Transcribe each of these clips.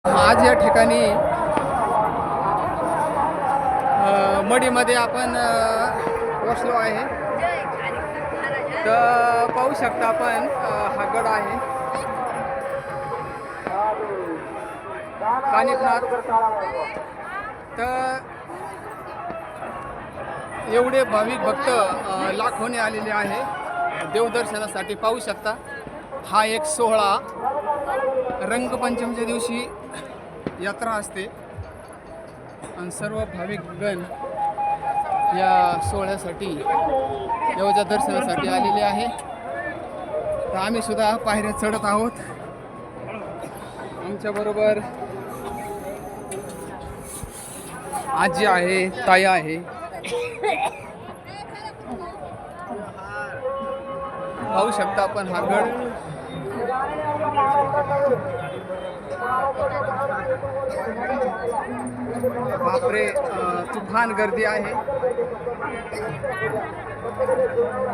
आज या ठिकाणी मडीमध्ये आपण बसलो आहे. तर पाहू शकता आपण हा गड आहे कानिफनाथ. तर एवढे भाविक भक्त लाखोने आलेले आहे देवदर्शनासाठी. पाहू शकता हा एक सोहळा. रंगपंचमीच्या दिवशी यात्रा असते आणि सर्व भाविकगण या सोहळ्यासाठी देवाच्या दर्शनासाठी आलेले आहे. तर आम्ही सुद्धा पायऱ्या चढत आहोत. आमच्याबरोबर आजी आहे, ताई आहे. पाहू शकता आपण हा गड. बापरे, तुफान गर्दी आहे.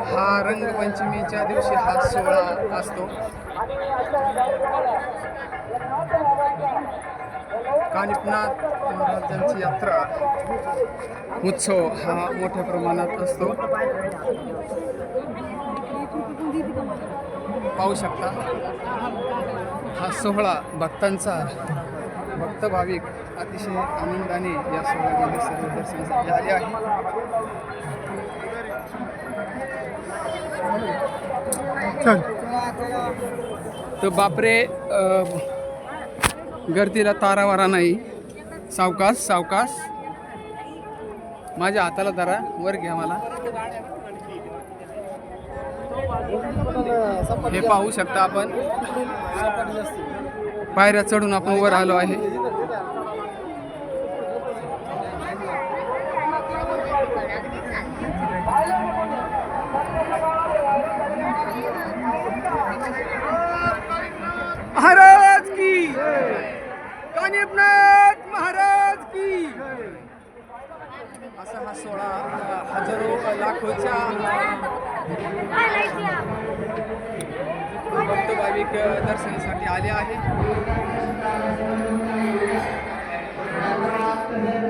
हा रंगपंचमीच्या दिवशी हा सोहळा असतो. कानिफनाथ महाराजांची यात्रा उत्सव हा मोठ्या प्रमाणात असतो. पाहू शकता हा सोहळा भक्तांचा. भक्त भाविक अतिशय आनंदाने या सोहळ्यामध्ये सर्व दर्शनासाठी आले आहे. तर बापरे, गर्दीला तारावारा नाही. सावकाश सावकाश. माझ्या हाताला धरा, वर घ्या मला. हे पाहू शकता आपण पायऱ्या चढून आपण वर आलो आहे. महाराज की कानिफनाथ महाराज की. असा हा सोहळा हजारो लाखोच्या भक्त भाविक दर्शनासाठी आले आहे.